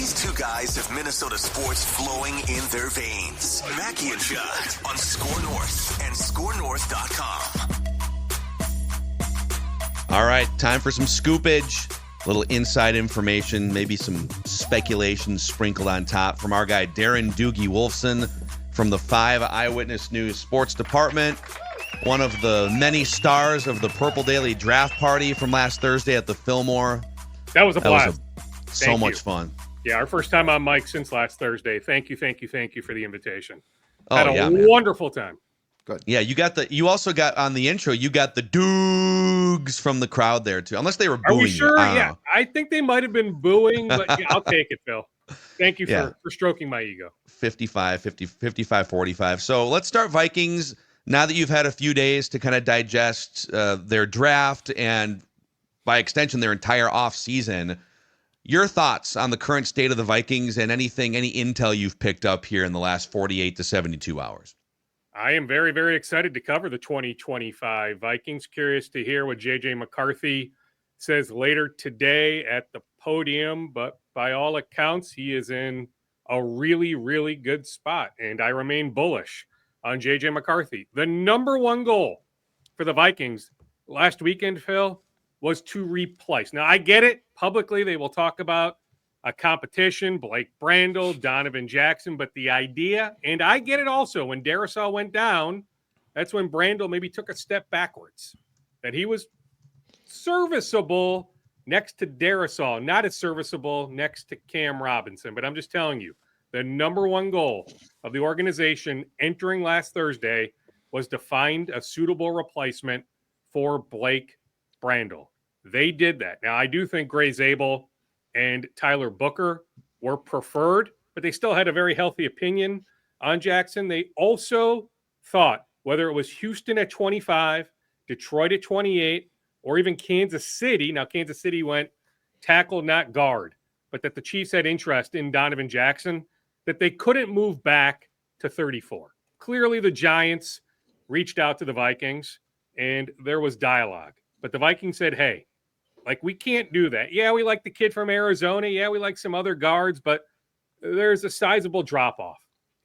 These two guys have Minnesota sports flowing in their veins. Mackie and Judd on SKOR North and SKORNorth.com. All right, time for some scoopage. A little inside information, maybe some speculation sprinkled on top from our guy Darren Doogie Wolfson from the 5 Eyewitness News Sports Department. One of the many stars of the Purple Daily Draft Party from last Thursday at the Fillmore. That was a blast. So much fun. Yeah, our first time on mic since last Thursday. Thank you for the invitation. Oh, Had a wonderful time. Good. Yeah, you also got on the intro, you got the Doogs from the crowd there too. Unless they were booing. Are we sure? Yeah. I think they might have been booing, but yeah, I'll take it, Phil. Thank you for stroking my ego. 55-45. So let's start Vikings. Now that you've had a few days to kind of digest their draft and by extension their entire offseason, your thoughts on the current state of the Vikings and any intel you've picked up here in the last 48 to 72 hours? I am very, very excited to cover the 2025 Vikings. Curious to hear what J.J. McCarthy says later today at the podium, but by all accounts, he is in a really, really good spot, and I remain bullish on J.J. McCarthy. The number one goal for the Vikings last weekend, Phil, was to replace. Now, I get it. Publicly, they will talk about a competition, Blake Brandel, Donovan Jackson, but the idea, and I get it also, when Darrisaw went down, that's when Brandel maybe took a step backwards, that he was serviceable next to Darrisaw, not as serviceable next to Cam Robinson. But I'm just telling you, the number one goal of the organization entering last Thursday was to find a suitable replacement for Blake Brandel. They did that. Now, I do think Gray Zabel and Tyler Booker were preferred, but they still had a very healthy opinion on Jackson. They also thought, whether it was Houston at 25, Detroit at 28, or even Kansas City. Now, Kansas City went tackle, not guard, but that the Chiefs had interest in Donovan Jackson, that they couldn't move back to 34. Clearly, the Giants reached out to the Vikings, and there was dialogue. But the Vikings said, hey, we can't do that. Yeah, we like the kid from Arizona. Yeah, we like some other guards, but there's a sizable drop-off.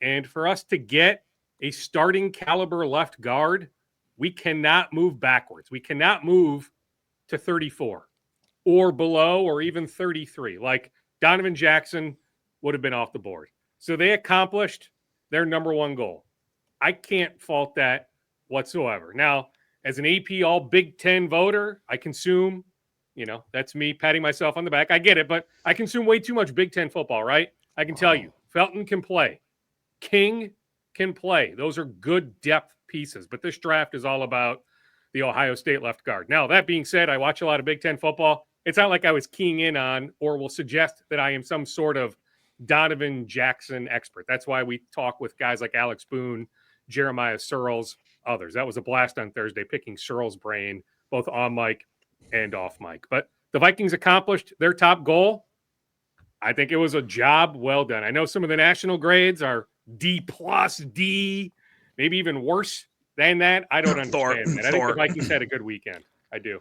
And for us to get a starting caliber left guard, we cannot move backwards. We cannot move to 34 or below or even 33. Like Donovan Jackson would have been off the board. So they accomplished their number one goal. I can't fault that whatsoever. Now, as an AP All Big Ten voter, I consume, that's me patting myself on the back. I get it, but I consume way too much Big Ten football, right? I can tell you, Felton can play. King can play. Those are good depth pieces, but this draft is all about the Ohio State left guard. Now, that being said, I watch a lot of Big Ten football. It's not like I was keying in on or will suggest that I am some sort of Donovan Jackson expert. That's why we talk with guys like Alex Boone, Jeremiah Searles, others. That was a blast on Thursday, picking Searles' brain, both on mic and off mic. But the Vikings accomplished their top goal. I think it was a job well done. I know some of the national grades are D+, D, maybe even worse than that. I don't understand that. I think the Vikings had a good weekend. I do.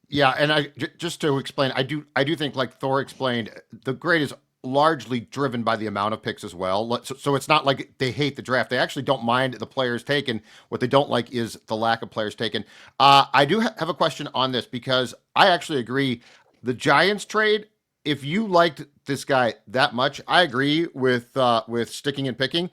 Yeah, and just to explain, I do think, like Thor explained, the grade is largely driven by the amount of picks as well. So it's not like they hate the draft. They actually don't mind the players taken. What they don't like is the lack of players taken. I do have a question on this because I actually agree. The Giants trade, if you liked this guy that much, I agree with sticking and picking.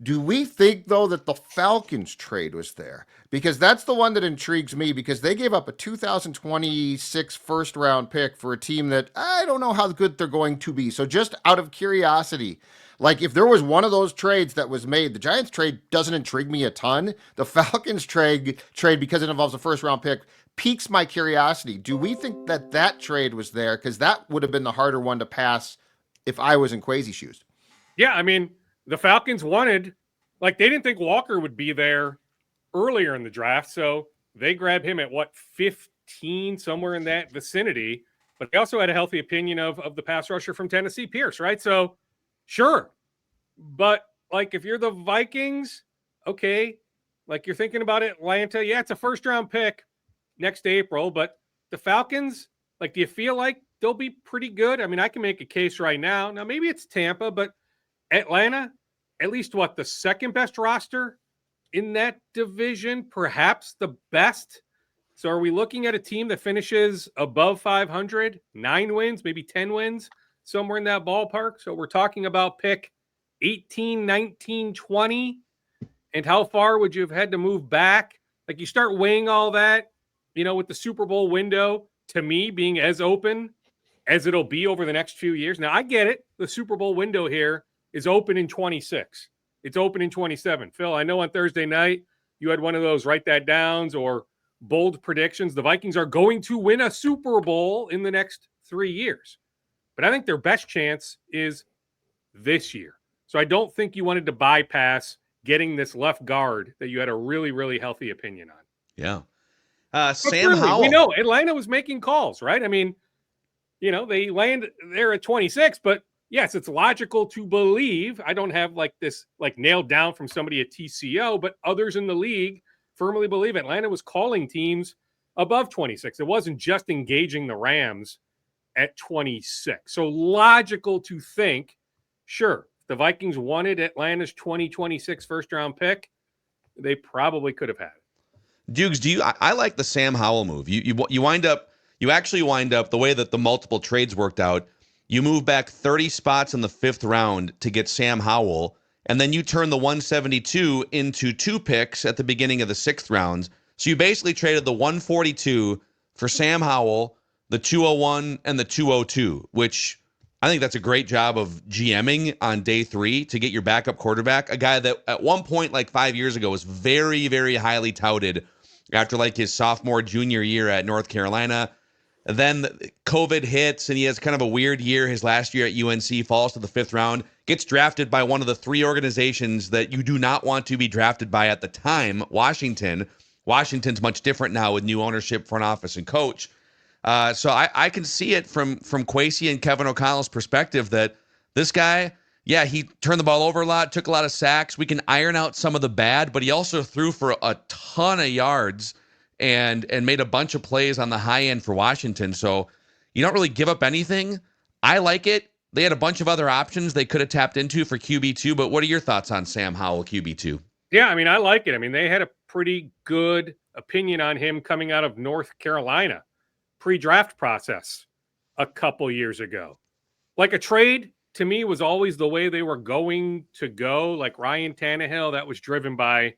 Do we think, though, that the Falcons trade was there? Because that's the one that intrigues me, because they gave up a 2026 first-round pick for a team that I don't know how good they're going to be. So just out of curiosity, if there was one of those trades that was made, the Giants trade doesn't intrigue me a ton. The Falcons trade, because it involves a first-round pick, piques my curiosity. Do we think that trade was there? Because that would have been the harder one to pass if I was in Kwesi's shoes. Yeah, I mean, the Falcons wanted, they didn't think Walker would be there earlier in the draft, so they grabbed him at 15, somewhere in that vicinity. But they also had a healthy opinion of the pass rusher from Tennessee, Pierce, right? So, sure. But, if you're the Vikings, okay, you're thinking about Atlanta, yeah, it's a first-round pick next April, but the Falcons, do you feel like they'll be pretty good. I mean, I can make a case right now. Now, maybe it's Tampa, but Atlanta, at least what, the second best roster in that division, perhaps the best. So are we looking at a team that finishes above 500, 9 wins, maybe 10 wins, somewhere in that ballpark? So we're talking about pick 18, 19, 20. And how far would you have had to move back? Like, you start weighing all that, with the Super Bowl window, to me, being as open as it'll be over the next few years. Now, I get it. The Super Bowl window here is open in 26. It's open in 27. Phil, I know on Thursday night you had one of those write that downs or bold predictions. The Vikings are going to win a Super Bowl in the next 3 years. But I think their best chance is this year. So I don't think you wanted to bypass getting this left guard that you had a really, really healthy opinion on. Yeah. Sam Howell. We know Atlanta was making calls, right? I mean, they land there at 26, but yes, it's logical to believe. I don't have this nailed down from somebody at TCO, but others in the league firmly believe Atlanta was calling teams above 26. It wasn't just engaging the Rams at 26. So logical to think, sure, if the Vikings wanted Atlanta's 2026 first-round pick, they probably could have had it. Dukes, I like the Sam Howell move. You actually wind up the way that the multiple trades worked out. You move back 30 spots in the 5th round to get Sam Howell, and then you turn the 172 into 2 picks at the beginning of the 6th round. So you basically traded the 142 for Sam Howell, the 201, and the 202, which I think that's a great job of GMing on day 3 to get your backup quarterback, a guy that at one point 5 years ago was very, very highly touted after his sophomore, junior year at North Carolina. Then COVID hits and he has kind of a weird year. His last year at UNC falls to the 5th round, gets drafted by one of the 3 organizations that you do not want to be drafted by at the time, Washington. Washington's much different now with new ownership, front office, and coach. So I can see it from Kwesi and Kevin O'Connell's perspective that this guy, yeah, he turned the ball over a lot, took a lot of sacks. We can iron out some of the bad, but he also threw for a ton of yards and made a bunch of plays on the high end for Washington. So you don't really give up anything. I like it. They had a bunch of other options they could have tapped into for QB2, but what are your thoughts on Sam Howell, QB2? Yeah, I mean, I like it. I mean, they had a pretty good opinion on him coming out of North Carolina pre-draft process a couple years ago. A trade, to me, was always the way they were going to go. Ryan Tannehill, that was driven by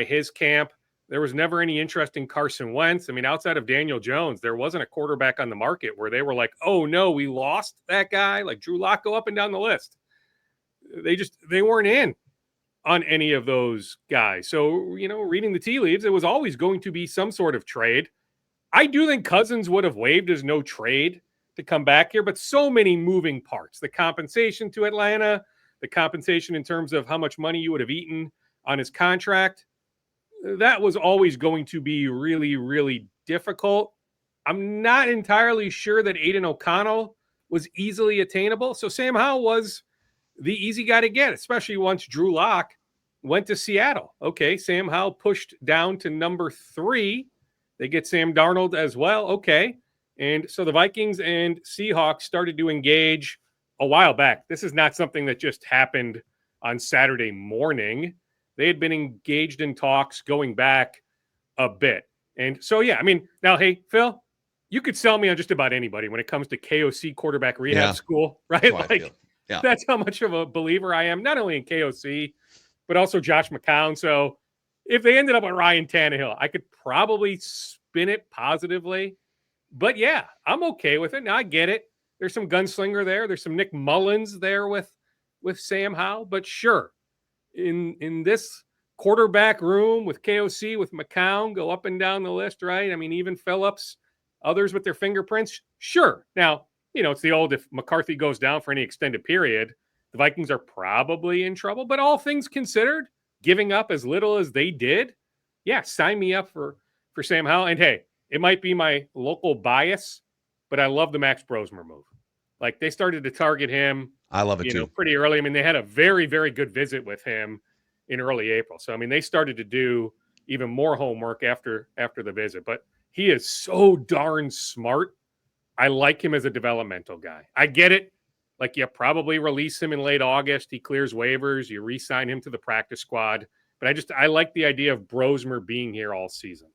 his camp. There was never any interest in Carson Wentz. I mean, outside of Daniel Jones, there wasn't a quarterback on the market where they were like, oh, no, we lost that guy. Drew Lock, go up and down the list. They weren't in on any of those guys. So, reading the tea leaves, it was always going to be some sort of trade. I do think Cousins would have waived as no trade to come back here, but so many moving parts. The compensation to Atlanta, the compensation in terms of how much money you would have eaten on his contract, that was always going to be really, really difficult. I'm not entirely sure that Aiden O'Connell was easily attainable. So Sam Howell was the easy guy to get, especially once Drew Lock went to Seattle. Okay, Sam Howell pushed down to number 3. They get Sam Darnold as well. Okay. And so the Vikings and Seahawks started to engage a while back. This is not something that just happened on Saturday morning. They had been engaged in talks going back a bit. And so, yeah, I mean, now, hey, Phil, you could sell me on just about anybody when it comes to KOC quarterback rehab school, right? That's how much of a believer I am, not only in KOC, but also Josh McCown. So if they ended up with Ryan Tannehill, I could probably spin it positively. But yeah, I'm okay with it. Now I get it. There's some gunslinger there. There's some Nick Mullins there with Sam Howell. But sure, in this quarterback room with KOC, with McCown, go up and down the list, right? I mean, even Phillips, others with their fingerprints. Sure. Now, it's the old, if McCarthy goes down for any extended period, the Vikings are probably in trouble. But all things considered, giving up as little as they did, yeah, sign me up for Sam Howell. And hey, it might be my local bias, but I love the Max Brosmer move. They started to target him. I love it too. Pretty early. I mean, they had a very, very good visit with him in early April. So, I mean, they started to do even more homework after the visit. But he is so darn smart I like him as a developmental guy. I get it. Like, you probably release him in late August. He clears waivers. You re-sign him to the practice squad. But I like the idea of Brosmer being here all season.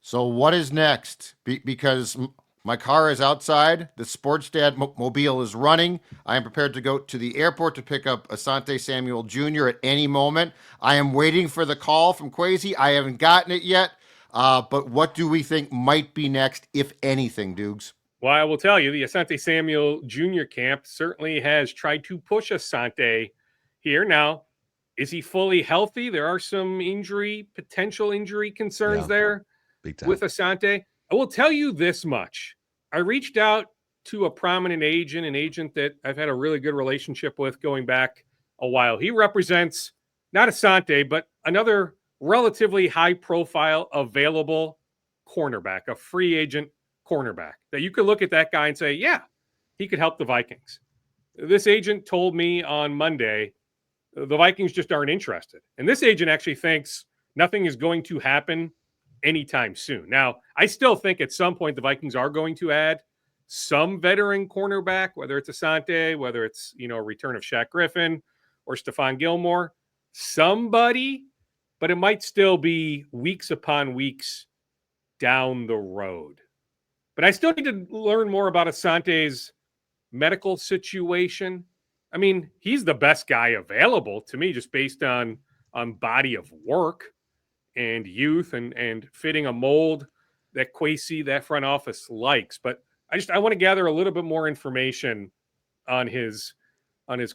So what is next? Because my car is outside. The Sports Dad mobile is running. I am prepared to go to the airport to pick up Asante Samuel Jr. at any moment. I am waiting for the call from Kwesi. I haven't gotten it yet. But what do we think might be next, if anything, Dukes? Well, I will tell you, the Asante Samuel Jr. camp certainly has tried to push Asante here. Now, is he fully healthy? There are some potential injury concerns there with Asante. I will tell you this much. I reached out to a prominent agent, an agent that I've had a really good relationship with going back a while. He represents not Asante, but another relatively high-profile available cornerback, a free agent cornerback, that you could look at that guy and say, yeah, he could help the Vikings. This agent told me on Monday the Vikings just aren't interested. And this agent actually thinks nothing is going to happen anytime soon. Now, I still think at some point the Vikings are going to add some veteran cornerback, whether it's Asante, whether it's, a return of Shaq Griffin or Stephon Gilmore, somebody, but it might still be weeks upon weeks down the road. But I still need to learn more about Asante's medical situation. I mean, he's the best guy available to me, just based on body of work and youth and fitting a mold that Kwesi, that front office, likes. But I want to gather a little bit more information on his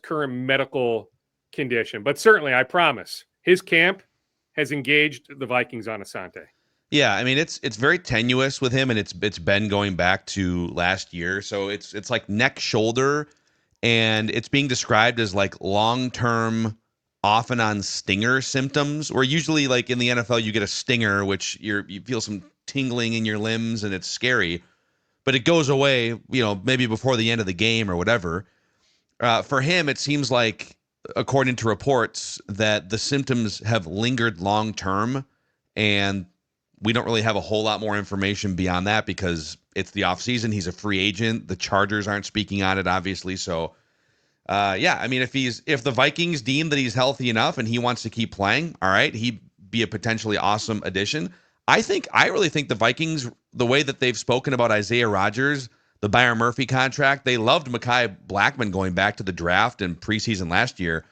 current medical condition. But certainly, I promise, his camp has engaged the Vikings on Asante. Yeah, I mean it's very tenuous with him, and it's been going back to last year. So it's like neck shoulder, and it's being described as like long-term off and on stinger symptoms, where usually like in the NFL you get a stinger, which you feel some tingling in your limbs and it's scary, but it goes away, maybe before the end of the game or whatever. For him, it seems like, according to reports, that the symptoms have lingered long term, and we don't really have a whole lot more information beyond that because it's the offseason. He's a free agent. The Chargers aren't speaking on it, obviously. So, I mean, if the Vikings deem that he's healthy enough and he wants to keep playing, all right, he'd be a potentially awesome addition. I really think the Vikings, the way that they've spoken about Isaiah Rodgers, the Byron Murphy contract, they loved Mekhi Blackman going back to the draft and preseason last year.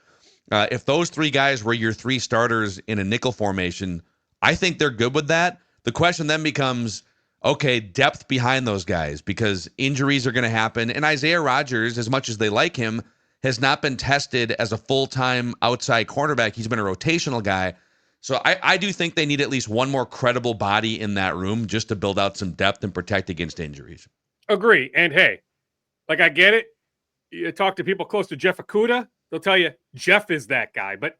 If those three guys were your three starters in a nickel formation, I think they're good with that. The question then becomes, okay, depth behind those guys, because injuries are going to happen. And Isaiah Rodgers, as much as they like him, has not been tested as a full-time outside cornerback. He's been a rotational guy. So I do think they need at least one more credible body in that room just to build out some depth and protect against injuries. Agree. And hey, like, I get it. You talk to people close to Jeff Okudah, they'll tell you Jeff is that guy. But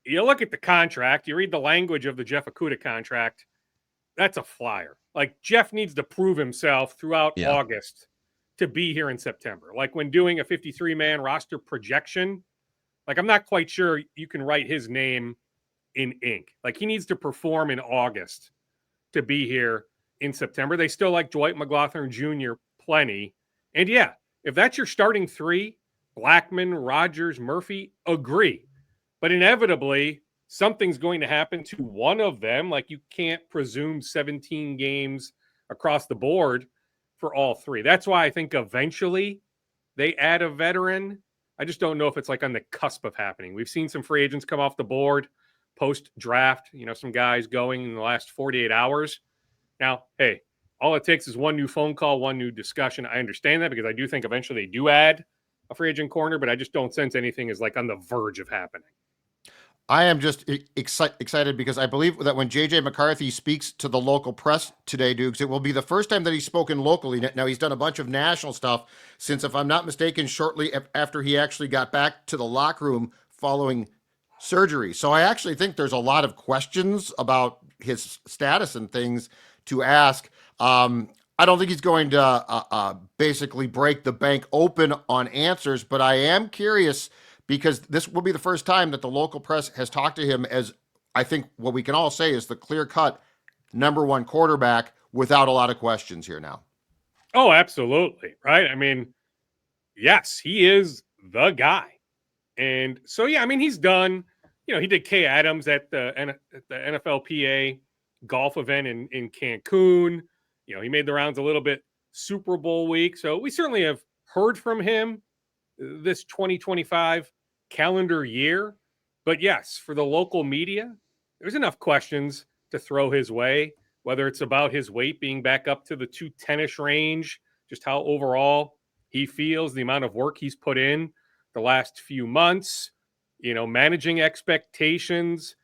you look at the contract, you read the language of the Jeff Okudah contract, that's a flyer. Like, Jeff needs to prove himself throughout August to be here in September. Like, when doing a 53-man roster projection, like, I'm not quite sure you can write his name in ink. Like, he needs to perform in August to be here in September. They still like Dwight McGlothern Jr. plenty. And yeah, if that's your starting three, Blackman, Rodgers, Murphy, agree. But inevitably, something's going to happen to one of them. Like, you can't presume 17 games across the board for all three. That's why I think eventually they add a veteran. I just don't know if it's like on the cusp of happening. We've seen some free agents come off the board post-draft, some guys going in the last 48 hours. Now, hey, all it takes is one new phone call, one new discussion. I understand that, because I do think eventually they do add a free agent corner, but I just don't sense anything is like on the verge of happening. I am just excited because I believe that when J.J. McCarthy speaks to the local press today, Dukes, it will be the first time that he's spoken locally. Now, he's done a bunch of national stuff since, if I'm not mistaken, shortly after he actually got back to the locker room following surgery. So I actually think there's a lot of questions about his status and things to ask. I don't think he's going to basically break the bank open on answers, but I am curious, because this will be the first time that the local press has talked to him as, I think what we can all say is, the clear-cut number one quarterback without a lot of questions here now. Oh, absolutely. Right. I mean, yes, he is the guy. And so, yeah, I mean, he's done, he did Kay Adams at the NFLPA golf event in Cancun. He made the rounds a little bit Super Bowl week. So we certainly have heard from him this 2025 calendar year. But yes, for the local media, there's enough questions to throw his way, whether it's about his weight being back up to the 210-ish range, just how overall he feels, the amount of work he's put in the last few months, managing expectations,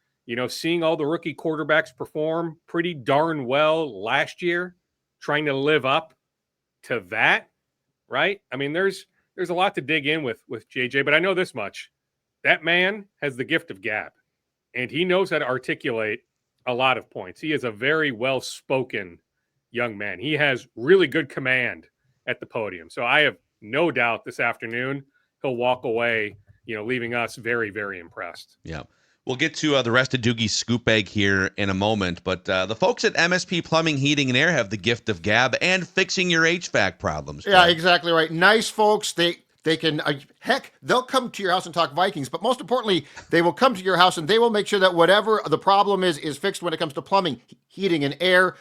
seeing all the rookie quarterbacks perform pretty darn well last year, trying to live up to that, right? I mean, there's a lot to dig in with JJ, but I know this much. That man has the gift of gab, and he knows how to articulate a lot of points. He is a very well-spoken young man. He has really good command at the podium. So I have no doubt this afternoon he'll walk away, leaving us very, very impressed. Yeah. We'll get to the rest of Doogie's scoop egg here in a moment, but the folks at MSP Plumbing, Heating, and Air have the gift of gab and fixing your HVAC problems. Yeah, exactly right. Nice folks. They can, heck, they'll come to your house and talk Vikings, but most importantly, they will come to your house and they will make sure that whatever the problem is fixed when it comes to plumbing, heating, and air.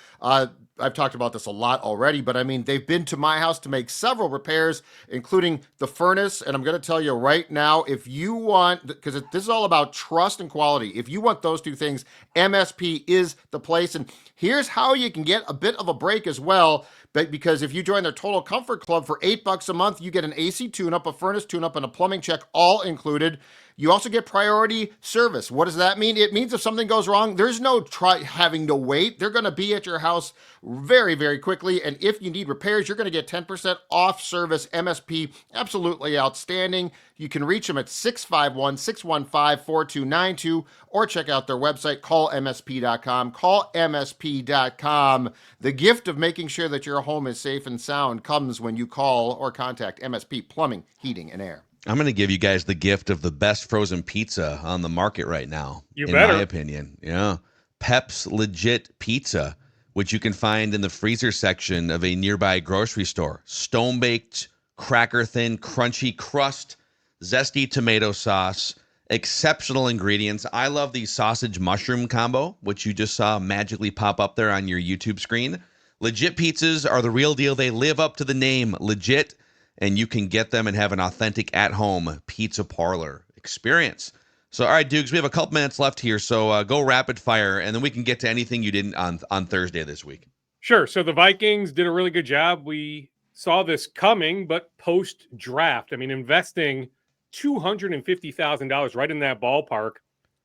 I've talked about this a lot already, but I mean, they've been to my house to make several repairs, including the furnace. And I'm going to tell you right now, if you want, because this is all about trust and quality, if you want those two things, MSP is the place. And here's how you can get a bit of a break as well. But because if you join their Total Comfort Club for $8 a month, you get an AC tune-up, a furnace tune-up, and a plumbing check all included. You also get priority service. What does that mean? It means if something goes wrong, there's no having to wait. They're going to be at your house very, very quickly. And if you need repairs, you're going to get 10% off service. MSP, absolutely outstanding. You can reach them at 651-615-4292 or check out their website, callmsp.com. Call MSP.com. The gift of making sure that your home is safe and sound comes when you call or contact MSP Plumbing, Heating, and Air. I'm going to give you guys the gift of the best frozen pizza on the market right now, in my opinion. Yeah. Pep's Legit Pizza, which you can find in the freezer section of a nearby grocery store. Stone-baked, cracker-thin, crunchy crust, zesty tomato sauce, exceptional ingredients. I love the sausage mushroom combo, which you just saw magically pop up there on your YouTube screen. Legit pizzas are the real deal. They live up to the name, legit, and you can get them and have an authentic at-home pizza parlor experience. So, all right, Dukes, we have a couple minutes left here, so go rapid fire, and then we can get to anything you did on Thursday this week. Sure. So the Vikings did a really good job. We saw this coming, but post-draft, I mean, investing $250,000 right in that ballpark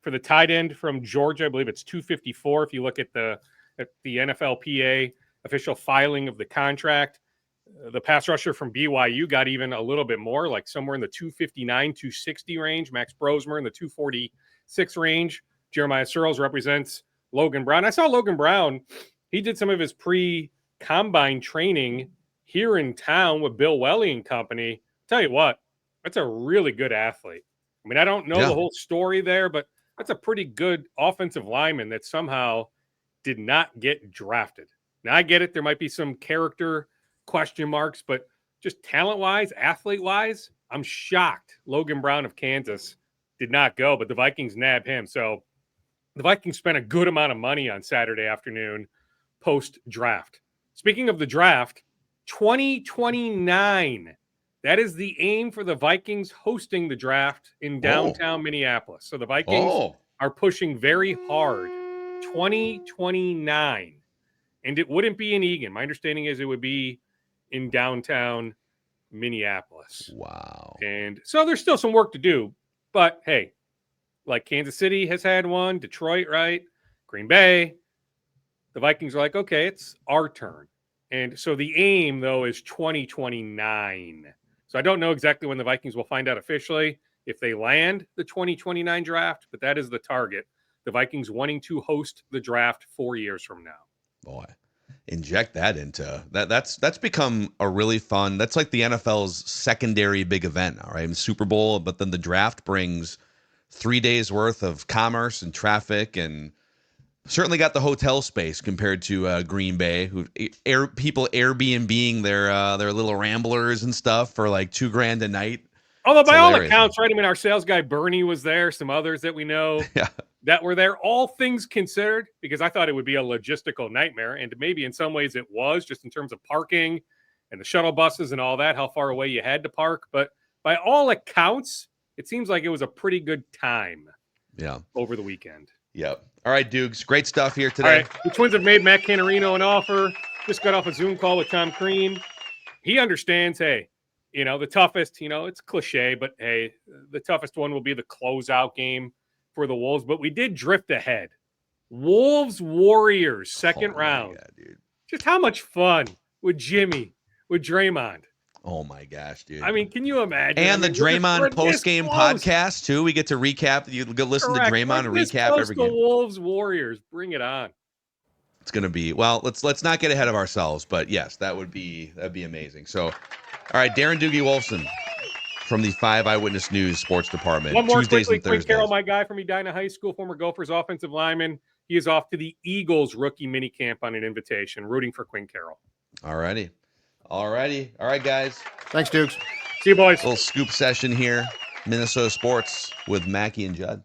for the tight end from Georgia. I believe it's $254 if you look at the NFLPA official filing of the contract. The pass rusher from BYU got even a little bit more, like somewhere in the 259, 260 range. Max Brosmer in the 246 range. Jeremiah Searles represents Logan Brown. I saw Logan Brown. He did some of his pre-combine training here in town with Bill Welly and company. Tell you what, that's a really good athlete. I mean, I don't know the whole story there, but that's a pretty good offensive lineman that somehow did not get drafted. Now, I get it. There might be some character question marks, but just talent-wise, athlete-wise, I'm shocked Logan Brown of Kansas did not go, but the Vikings nabbed him. So the Vikings spent a good amount of money on Saturday afternoon post-draft. Speaking of the draft, 2029. That is the aim for the Vikings hosting the draft in downtown Minneapolis. So the Vikings are pushing very hard. 2029. And it wouldn't be in Eagan. My understanding is it would be in downtown Minneapolis. Wow. And so there's still some work to do. But hey, like Kansas City has had one, Detroit, right? Green Bay. The Vikings are like, okay, it's our turn. And so the aim, though, is 2029. So I don't know exactly when the Vikings will find out officially if they land the 2029 draft, but that is the target. The Vikings wanting to host the draft 4 years from now. Boy, inject that into that. That's become a really fun. That's like the NFL's secondary big event. All right, the Super Bowl, but then the draft brings 3 days worth of commerce and traffic and Certainly got the hotel space compared to Green Bay, who people Airbnb-ing their little ramblers and stuff for like $2,000 a night. Although It's by all hilarious, accounts, right? I mean, our sales guy Bernie was there. Some others that we know Yeah. that were there. All things considered, because I thought it would be a logistical nightmare, and maybe in some ways it was, just in terms of parking and the shuttle buses and all that, how far away you had to park. But by all accounts, it seems like it was a pretty good time. Yeah. Over the weekend. Yep. All right, Dukes. Great stuff here today. All right. The Twins have made Matt Canarino an offer. Just got off a Zoom call with Tom Crean. He understands, hey, the toughest, it's cliche, but hey, the toughest one will be the closeout game for the Wolves. But we did drift ahead. Wolves Warriors, second round. God, dude. Just how much fun with Jimmy, with Draymond. Oh my gosh, dude. I mean, can you imagine? And the Draymond post-game podcast, too. We get to recap. You go listen to Draymond and recap every game. Wolves Warriors. Bring it on. It's going to be, well, let's not get ahead of ourselves, but yes, that'd be amazing. So, all right, Darren Doogie Wolfson from the 5 Eyewitness News Sports Department. One more Tuesdays quickly, and Thursdays. Quinn Carroll, my guy from Edina High School, former Gophers offensive lineman. He is off to the Eagles rookie minicamp on an invitation. Rooting for Quinn Carroll. All righty. All right, guys. Thanks, Dukes. See you, boys. Little scoop session here. Minnesota Sports with Mackie and Judd.